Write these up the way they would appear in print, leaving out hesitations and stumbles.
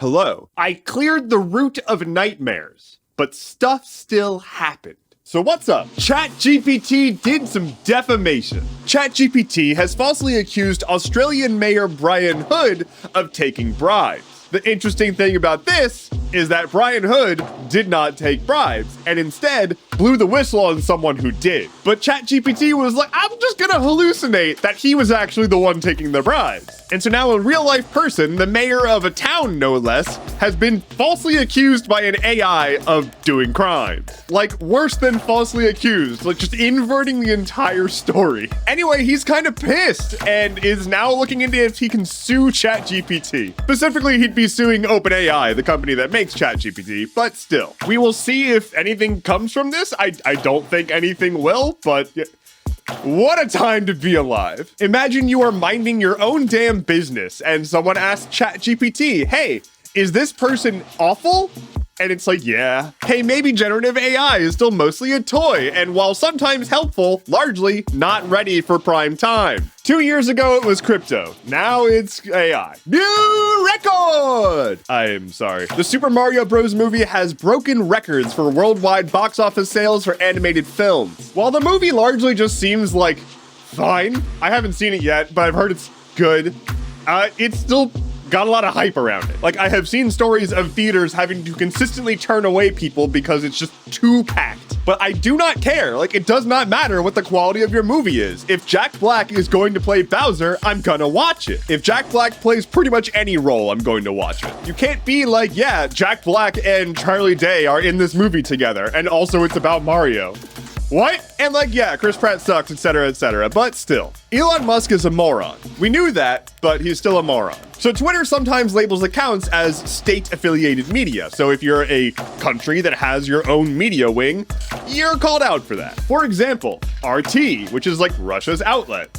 Hello. I cleared the root of nightmares, but stuff still happened. So what's up? ChatGPT did some defamation. ChatGPT has falsely accused Australian Mayor Brian Hood of taking bribes. The interesting thing about this is that Brian Hood did not take bribes and instead blew the whistle on someone who did. But ChatGPT was like, I'm just gonna hallucinate that he was actually the one taking the bribes. And so now a real life person, the mayor of a town no less, has been falsely accused by an AI of doing crimes. Like worse than falsely accused, like just inverting the entire story. Anyway, he's kind of pissed and is now looking into if he can sue ChatGPT. Specifically, he'd be suing OpenAI, the company that makes ChatGPT, but still. We will see if anything comes from this. I don't think anything will, but what a time to be alive. Imagine you are minding your own damn business and someone asks ChatGPT, hey, is this person awful? And it's like, yeah. Hey, maybe generative AI is still mostly a toy, and while sometimes helpful, largely not ready for prime time. 2 years ago, it was crypto. Now it's AI. New record! I'm sorry. The Super Mario Bros. Movie has broken records for worldwide box office sales for animated films. While the movie largely just seems like fine, I haven't seen it yet, but I've heard it's good. It's still got a lot of hype around it. Like, I have seen stories of theaters having to consistently turn away people because it's just too packed. But I do not care. Like, it does not matter what the quality of your movie is. If Jack Black is going to play Bowser, I'm gonna watch it. If Jack Black plays pretty much any role, I'm going to watch it. You can't be like, yeah, Jack Black and Charlie Day are in this movie together, and also it's about Mario. What? And like, yeah, Chris Pratt sucks, etc., but still. Elon Musk is a moron. We knew that, but he's still a moron. So Twitter sometimes labels accounts as state-affiliated media. So if you're a country that has your own media wing, you're called out for that. For example, RT, which is like Russia's outlet.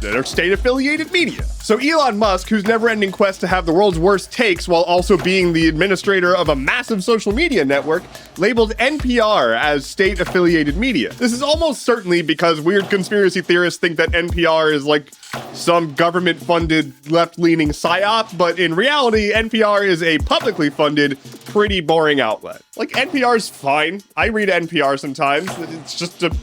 They're state-affiliated media. So Elon Musk, whose never-ending quest to have the world's worst takes while also being the administrator of a massive social media network, labeled NPR as state-affiliated media. This is almost certainly because weird conspiracy theorists think that NPR is like some government-funded left-leaning psyop, but in reality, NPR is a publicly funded, pretty boring outlet. Like, NPR's fine. I read NPR sometimes. It's just a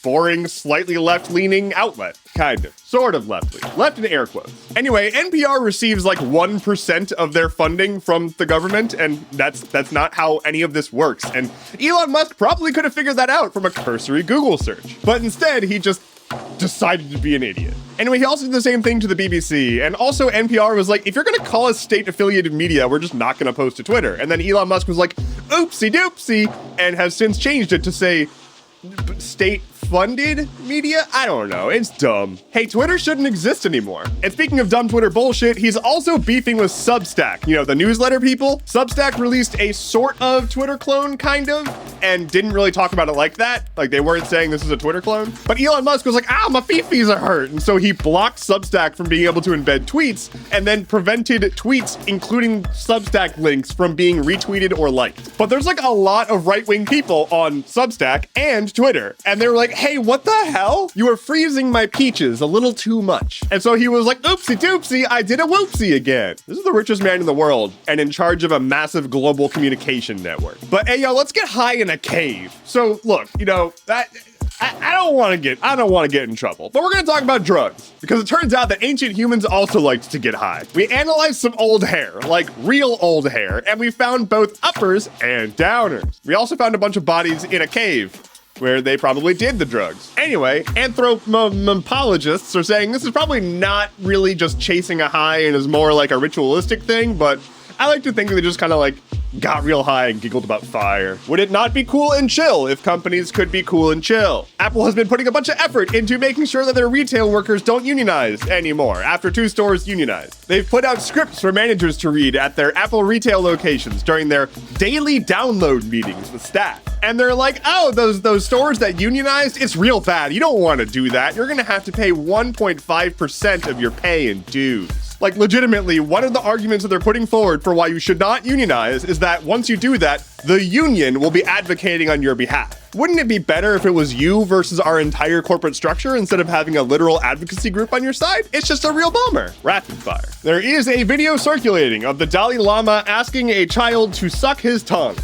boring, slightly left-leaning outlet. Kind of. Sort of left-leaning. Left in air quotes. Anyway, NPR receives like 1% of their funding from the government, and that's not how any of this works. And Elon Musk probably could have figured that out from a cursory Google search. But instead, he just decided to be an idiot. Anyway, he also did the same thing to the BBC. And also NPR was like, if you're gonna call us state-affiliated media, we're just not gonna post to Twitter. And then Elon Musk was like, oopsie doopsie, and has since changed it to say state-funded media? I don't know. It's dumb. Hey, Twitter shouldn't exist anymore. And speaking of dumb Twitter bullshit, he's also beefing with Substack. You know, the newsletter people? Substack released a sort of Twitter clone, kind of, and didn't really talk about it like that. Like, they weren't saying this is a Twitter clone. But Elon Musk was like, my fifis are hurt. And so he blocked Substack from being able to embed tweets, and then prevented tweets, including Substack links, from being retweeted or liked. But there's like a lot of right-wing people on Substack and Twitter, and they were like, hey, what the hell? You are freezing my peaches a little too much. And so he was like, oopsie doopsie, I did a whoopsie again. This is the richest man in the world and in charge of a massive global communication network. But hey, yo, let's get high in a cave. So look, you know, I don't want to get in trouble, but we're going to talk about drugs because it turns out that ancient humans also liked to get high. We analyzed some old hair, like real old hair, and we found both uppers and downers. We also found a bunch of bodies in a cave where they probably did the drugs. Anyway, anthropologists are saying this is probably not really just chasing a high and is more like a ritualistic thing, but I like to think they just kind of like got real high and giggled about fire. Would it not be cool and chill if companies could be cool and chill? Apple has been putting a bunch of effort into making sure that their retail workers don't unionize anymore after 2 stores unionized. They've put out scripts for managers to read at their Apple retail locations during their daily download meetings with staff. And they're like, oh, those stores that unionized, it's real bad. You don't want to do that. You're going to have to pay 1.5% of your pay in dues. Like, legitimately, one of the arguments that they're putting forward for why you should not unionize is that once you do that, the union will be advocating on your behalf. Wouldn't it be better if it was you versus our entire corporate structure instead of having a literal advocacy group on your side? It's just a real bummer. Rapid fire. There is a video circulating of the Dalai Lama asking a child to suck his tongue.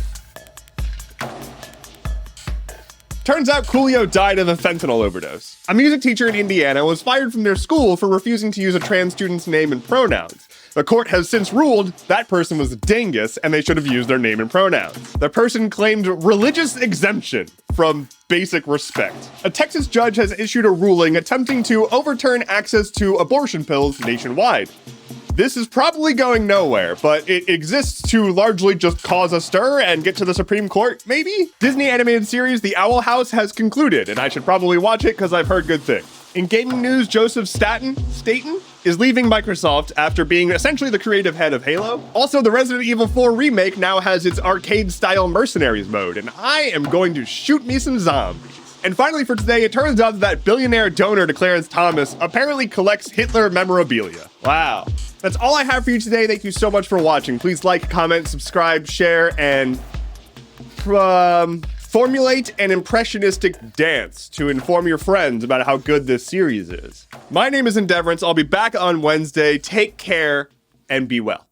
Turns out Coolio died of a fentanyl overdose. A music teacher in Indiana was fired from their school for refusing to use a trans student's name and pronouns. The court has since ruled that person was a dingus and they should have used their name and pronouns. The person claimed religious exemption from basic respect. A Texas judge has issued a ruling attempting to overturn access to abortion pills nationwide. This is probably going nowhere, but it exists to largely just cause a stir and get to the Supreme Court, maybe? Disney animated series The Owl House has concluded, and I should probably watch it because I've heard good things. In gaming news, Joseph Staten is leaving Microsoft after being essentially the creative head of Halo. Also, the Resident Evil 4 remake now has its arcade-style mercenaries mode, and I am going to shoot me some zombies. And finally for today, it turns out that billionaire donor to Clarence Thomas apparently collects Hitler memorabilia. Wow. That's all I have for you today. Thank you so much for watching. Please like, comment, subscribe, share, and formulate an impressionistic dance to inform your friends about how good this series is. My name is Endeavorance. I'll be back on Wednesday. Take care and be well.